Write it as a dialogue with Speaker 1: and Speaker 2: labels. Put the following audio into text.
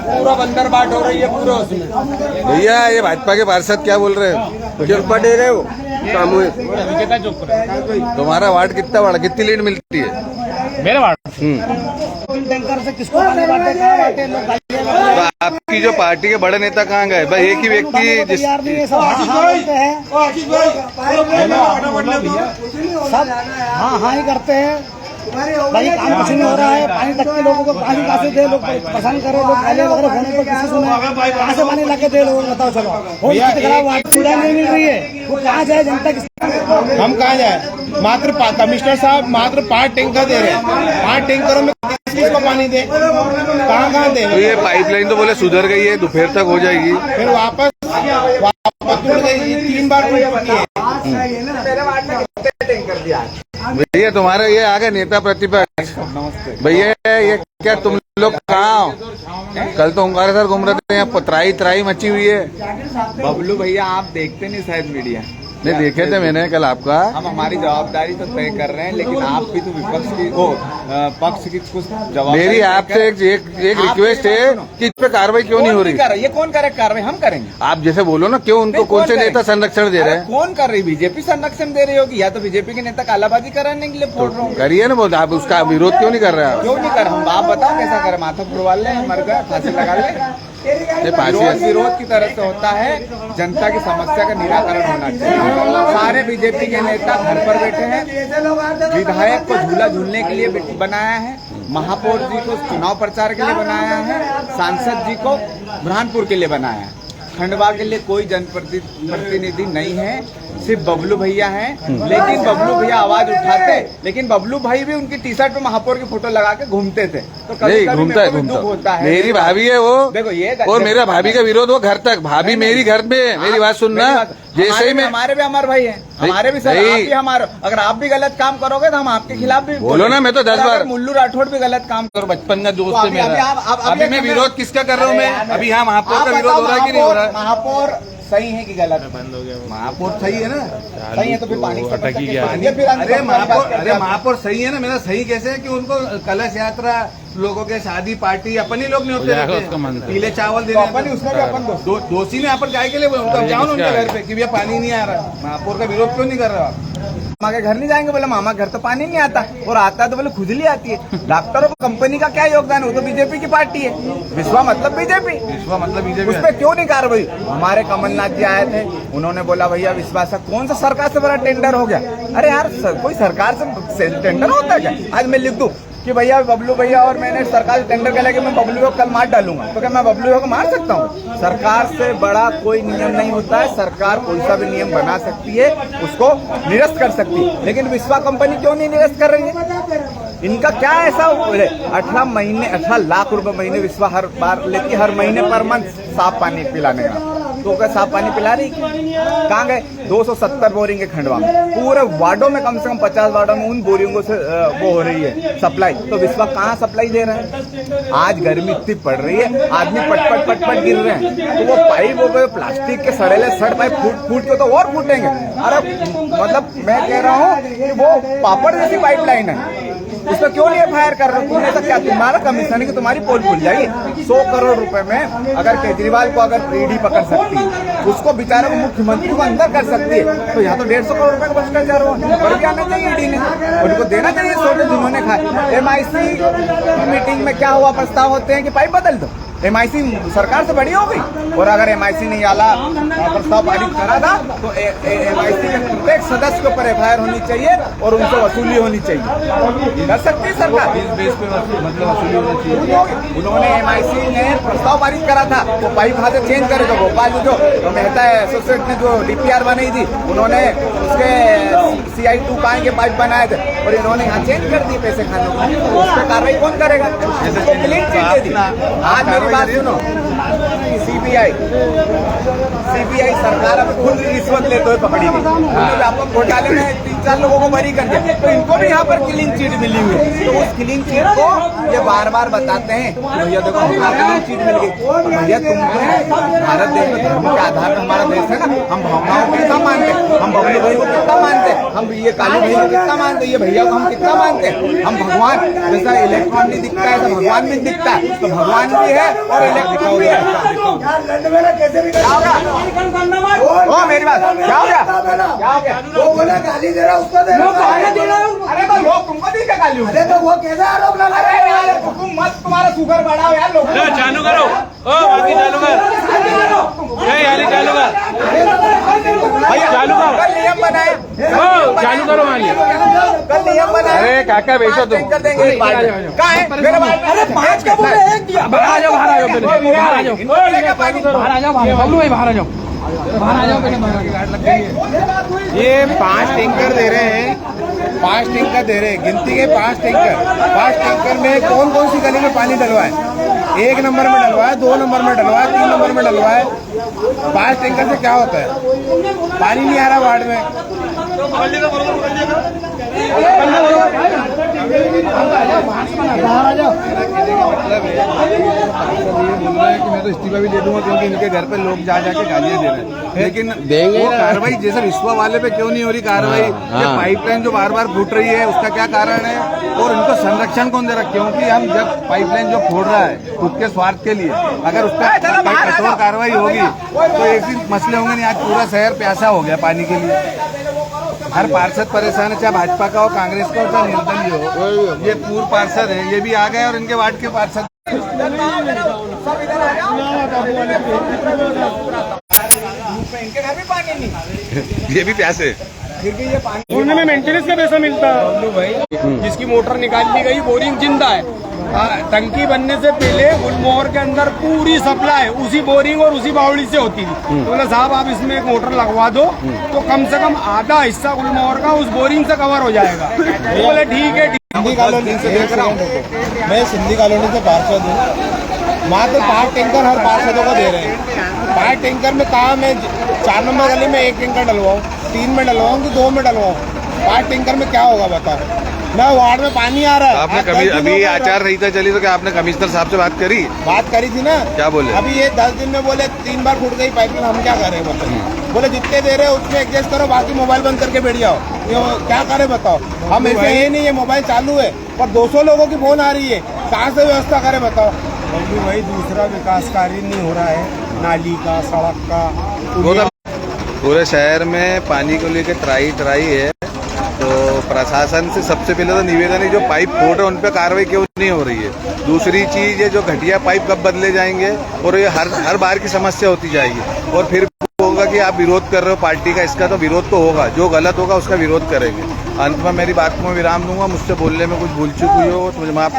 Speaker 1: पूरा बंदर बाट हो रही है पूरा उसमें।
Speaker 2: भैया ये भाजपा के पार्षद क्या बोल रहे हैं?
Speaker 1: चुप्पा दे रहे हो सामूहिक।
Speaker 2: तुम्हारा वार्ड कितना बड़ा, कितनी लीड मिलती है?
Speaker 3: मेरे वार्ड
Speaker 4: टैंकर से किसको पानी बांटे लोग।
Speaker 2: तो आपकी जो पार्टी के बड़े नेता कहाँ गए? भाई एक ही व्यक्ति जिस
Speaker 4: सब हाँ ही करते हैं। भाई काम कुछ नहीं हो रहा है। पानी तक के लोगों को पानी कहाँ से दे, लोग परेशान करे, लोग पहले वगैरह होने पर किसी सुने कहाँ से पानी लाके दे लोग बताओ। चलो सुविधा नहीं मिल रही है, वो कहाँ जाए जनता की?
Speaker 3: हम कहाँ जाए? मात्र कमिश्नर साहब मात्र 5 टैंकर दे रहे हैं। 5 टैंकरों में किसको पानी दे? कहाँ दे?
Speaker 2: तो ये पाइपलाइन तो बोले सुधर गई है, दोपहर तक हो जाएगी,
Speaker 3: फिर वापस टूट गई। 3 बार टूट चुकी है।
Speaker 2: भैया तुम्हारा ये आ गए नेता प्रतिपक्ष। भैया ये क्या तुम लोग कहाँ हो? कल तो हमारे साथ घूम रहे थे, यहाँ त्राई मची हुई है।
Speaker 5: बबलू भैया आप देखते नहीं शायद मीडिया।
Speaker 2: नहीं देखे थे मैंने कल आपका।
Speaker 5: हम हमारी जवाबदारी तो तय कर रहे हैं, लेकिन आप भी तो विपक्ष की पक्ष की कुछ जवाब।
Speaker 2: मेरी आपसे एक रिक्वेस्ट है कि इस पे कार्रवाई क्यों नहीं हो रही?
Speaker 5: ये कौन करे कार्रवाई? हम करेंगे।
Speaker 2: आप जैसे बोलो ना, क्यों उनको कौन से नेता संरक्षण दे रहे हैं?
Speaker 5: कौन कर रही? बीजेपी संरक्षण दे रही होगी, या तो बीजेपी के नेता कालाबाजी कराने के लिए फोड़ रहे हो।
Speaker 2: करिए ना, बोल आप उसका विरोध क्यों नहीं कर रहे हैं?
Speaker 5: क्यों नहीं कर? हम आप बताओ कैसा करें? माथा फुड़वा ले, मर गए, फांसी लगा ले। विरोध की तरफ से होता है, जनता की समस्या का निराकरण होना चाहिए। सारे बीजेपी के नेता घर पर बैठे हैं। विधायक को झूला झूलने के लिए बनाया है, महापौर जी को चुनाव प्रचार के लिए बनाया है, सांसद जी को बुरहानपुर के लिए बनाया है। खंडवा के लिए कोई जनप्रतिनिधि नहीं है, सिर्फ बबलू भैया हैं। लेकिन बबलू भैया आवाज उठाते, लेकिन बबलू भाई भी उनकी टी शर्ट पे महापौर की फोटो लगा के घूमते थे। तो कभी
Speaker 2: घूमता है। मेरी भाभी है वो,
Speaker 5: देखो ये,
Speaker 2: और मेरा भाभी का विरोध वो घर तक। भाभी मेरी घर में, मेरी बात सुनना। जैसे ही मैं,
Speaker 5: हमारे भी अमर भाई हैं, हमारे भी सर, आप भी हमारे। अगर आप भी गलत काम करोगे तो हम आपके खिलाफ भी
Speaker 2: बोलो ना। मैं तो 10 बार
Speaker 5: मुल्लू राठौड़ भी गलत काम करो,
Speaker 2: बचपन का दोस्त है मेरा। अभी मैं विरोध किसका कर रहा हूँ? मैं अभी यहाँ महापौर का विरोध हो रहा है कि नहीं हो रहा है?
Speaker 5: महापौर सही है कि गलत? बंद हो गया।
Speaker 2: महापौर सही है ना?
Speaker 5: सही है तो फिर पानी
Speaker 2: अटकी गया। अरे महापौर सही है ना? मेरा सही कैसे है कि उनको कलश यात्रा, लोगों के शादी पार्टी अपन ही लोग नहीं होते, पीले चावल देने
Speaker 5: अपन उसमें भी अपन
Speaker 2: दोषी में अपन काय के लिए जाओ ना उनके घर पे कि भैया पानी नहीं आ रहा। महापौर का विरोध क्यों नहीं कर रहा?
Speaker 5: मामा के घर नहीं जाएंगे? बोले मामा घर तो पानी नहीं आता, और आता है तो बोले खुजली आती है। डॉक्टरों को कंपनी का क्या योगदान है? वो तो बीजेपी की पार्टी है। विश्वा मतलब बीजेपी,
Speaker 2: विश्वा मतलब बीजेपी।
Speaker 5: उस पर क्यों नहीं कार्रवाई? हमारे कमलनाथ जी आए थे, उन्होंने बोला भैया विश्वास कौन सा सरकार से बड़ा टेंडर हो गया? अरे यार कोई सरकार से टेंडर होता है क्या? आज मैं लिख दूं कि भैया बबलू भैया और मैंने सरकार से टेंडर किया कि मैं बबलू को कल मार डालूंगा, तो क्या मैं बबलू को मार सकता हूँ? सरकार से बड़ा कोई नियम नहीं होता है। सरकार कोई सा भी नियम बना सकती है, उसको निरस्त कर सकती है, लेकिन विश्वा कंपनी क्यों नहीं निरस्त कर रही है? इनका क्या ऐसा 18 लाख रुपए महीने विश्वा हर बार लेती, हर महीने पर मंथ साफ पानी पिलाने का। तो क्या साफ पानी पिला रही? कहाँ गए? 270 बोरिंग है खंडवा में, पूरे वार्डों में कम से कम 50 वार्डों में उन बोरिंगों से वो हो रही है सप्लाई। तो विश्वा कहाँ सप्लाई दे रहे हैं? आज गर्मी इतनी पड़ रही है, आदमी पट गिर रहे हैं, तो वो पाइप हो गए प्लास्टिक के सड़ेले सड़ पाइप फूट के तो और फूटेंगे। अरे मतलब मैं कह रहा हूँ कि वो पापड़ जैसी पाइपलाइन है, उसका क्यों नहीं एफआईआर कर रहे हो? तुमने तो क्या, तुम्हारा कमीशन है कि तुम्हारी पोल खुल जाएगी? 100 करोड़ रुपए में अगर केजरीवाल को अगर ईडी पकड़ सकती है, उसको बेचारे को मुख्यमंत्री को अंदर कर सकती है, तो यहाँ तो 150 करोड़ रुपए का भ्रष्टाचार हुआ। और क्या आना चाहिए ईडी ने, उनको देना चाहिए सोटे जिन्होंने खाए। MIC मीटिंग में क्या हुआ? प्रस्ताव होते हैं कि पाइप बदल दो। MIC सरकार से बड़ी हो गई, और अगर MIC ने आला प्रस्ताव पारित करा था तो MIC के प्रत्येक सदस्य के ऊपर FIR होनी चाहिए और उनसे वसूली होनी चाहिए। कर सकती है सरकार, मतलब वसूली होनी चाहिए। उन्होंने MIC ने प्रस्ताव पारित करा था, वो पाइप वहाँ से चेंज करेगा। भोपाल में जो मेहता एसोसिएट ने जो DPR बनाई थी, उन्होंने उसके CI2 पाए के पाइप बनाए थे, और इन्होंने यहाँ चेंज कर दिए पैसे खाने को। उस पर कार्रवाई कौन करेगा? क्लीन चिट दे दी। आज मेरी बात सुनो, CBI सरकार अब खुद रिश्वत लेते हुए पकड़ी गई। व्यापक घोटाले में 4 लोगों को बरी कर दिया, तो इनको भी यहाँ पर क्लीन चिट मिली हुई है। तो उस क्लीन चिट को ये बार बार बताते हैं कि भैया देखो हमको क्लीन चिट मिल गई। भैया तुमको भारत देश में धर्म के आधार पर हमारा देश है ना, हम भावनाओं को कितना मानते हैं, हम बबलू भाई को कितना मानते हैं, हम ये कालू भाई को कितना मानते हैं, ये भैया को हम कितना मानते हैं। हम भगवान जैसा इलेक्ट्रॉन नहीं दिखता है तो भगवान भी दिखता है, तो भगवान भी है और इलेक्ट्रॉन भी है। क्या हो गया? ओ मेरी बात क्या हो गया? क्या हो गया?
Speaker 4: वो बोला गाली दे रहा उसको दे रहा
Speaker 5: अरे तो लोग तुमको दी क्या गाली?
Speaker 4: अरे तो वो कैसा आरोप लगा
Speaker 5: अरे यार तुम मत, तुम्हारा शुगर बढ़ाओ यार लोग।
Speaker 1: चालू करो बाकी चालू कर चालू कर
Speaker 5: भैया
Speaker 1: चालू करो।
Speaker 5: कल नियम बनाए,
Speaker 1: चालू करो मालिक।
Speaker 5: कल नियम बनाए।
Speaker 2: अरे काका बेचो तुम।
Speaker 5: कर देंगे कहाँ है मेरे भाई?
Speaker 4: अरे 5 का बोले 1 दिया
Speaker 1: बाहर आ जाओ बाहर आ जाओ पहले बाहर आ जाओ बाहर आ जाओ बबलू भाई बाहर आ जाओ बाहर आ जाओ पहले।
Speaker 3: ये 5 टैंकर दे रहे हैं, 5 टैंकर दे रहे हैं, गिनती के 5 टैंकर। 5 टैंकर में कौन कौन सी गली में पानी डलवाए? 1 नंबर में डलवाए, 2 नंबर में डलवाए, 3 नंबर में डलवाए। 5 टैंकर से क्या होता है? पानी नहीं आ रहा वार्ड में।
Speaker 2: मैं तो इस्तीफा भी दे दूंगा क्योंकि इनके घर पे लोग जा जाके गालियां दे रहे हैं, लेकिन देंगे वो कार्रवाई जैसे विश्वा वाले पे क्यों नहीं हो रही कार्रवाई? ये पाइपलाइन जो बार बार फूट रही है उसका क्या कारण है और इनको संरक्षण कौन दे रहा है? क्योंकि हम जब पाइपलाइन जो फोड़ रहा है खुद के स्वार्थ के लिए, अगर उस पर कठोर कार्रवाई होगी तो ऐसे मसले होंगे नहीं। आज पूरा शहर प्यासा हो गया पानी के लिए, हर पार्षद परेशान है, चाहे भाजपा का हो, कांग्रेस का हो, चाहे निर्दलीय हो। ये पूर्व पार्षद है, ये भी आ गए और इनके वार्ड के पार्षद
Speaker 5: इनके घर भी पानी नहीं,
Speaker 2: ये भी प्यासे।
Speaker 5: फिर भी ये पानी
Speaker 1: बोलने में मेंटेनेंस का पैसा मिलता है भाई। जिसकी मोटर निकाल दी गई, बोरिंग जिंदा है। टंकी बनने से पहले गुलमोहर के अंदर पूरी सप्लाई उसी बोरिंग और उसी बावड़ी से होती थी। तो बोला साहब आप इसमें एक मोटर लगवा दो तो कम से कम आधा हिस्सा गुलमोहर का उस बोरिंग से कवर हो जाएगा। तो बोले ठीक है।
Speaker 3: सिंधी कॉलोनी से देख रहा हूँ मैं, सिंधी कॉलोनी से पार्षद हूँ। मात्र 5 टैंकर हर पार्षदों को दे रहे हैं। 5 टैंकर में कहा मैं 4 नंबर गली में 1 टैंकर डलवाऊँ, 3 में डलवाऊँ कि 2 में डलवाऊँ? 5 टैंकर में क्या होगा बता? मैं वार्ड में पानी आ रहा है।
Speaker 2: आपने कभी अभी आचार संहिता चली तो क्या आपने कमिश्नर साहब से बात करी?
Speaker 3: बात करी थी ना।
Speaker 2: क्या बोले?
Speaker 3: अभी ये 10 दिन में बोले 3 बार फूट गई पाइपलाइन, हम क्या करें बताओ? बोले जितने दे रहे हो उसमें एडजस्ट करो, बाकी मोबाइल बंद करके बैठ जाओ। ये क्या करें बताओ? हम ऐसे है नहीं, ये मोबाइल चालू है पर 200 लोगों की फोन आ रही है, कहाँ से व्यवस्था करें बताओ?
Speaker 1: बबलू भाई दूसरा विकास कार्य नहीं हो रहा है, नाली का, सड़क का।
Speaker 2: पूरे शहर में पानी को लेकर त्राही है, तो प्रशासन से सबसे पहले तो निवेदन है जो पाइप फोड़ है उन पर कार्रवाई क्यों नहीं हो रही है। दूसरी चीज है जो घटिया पाइप कब बदले जाएंगे और ये हर बार की समस्या होती जाएगी। और फिर होगा कि आप विरोध कर रहे हो पार्टी का, इसका तो विरोध तो होगा, जो गलत होगा उसका विरोध करेंगे। अंत में मेरी बात को मैं विराम दूंगा। मुझसे बोलने में कुछ भूल चूक हुई हो तो मुझे माफ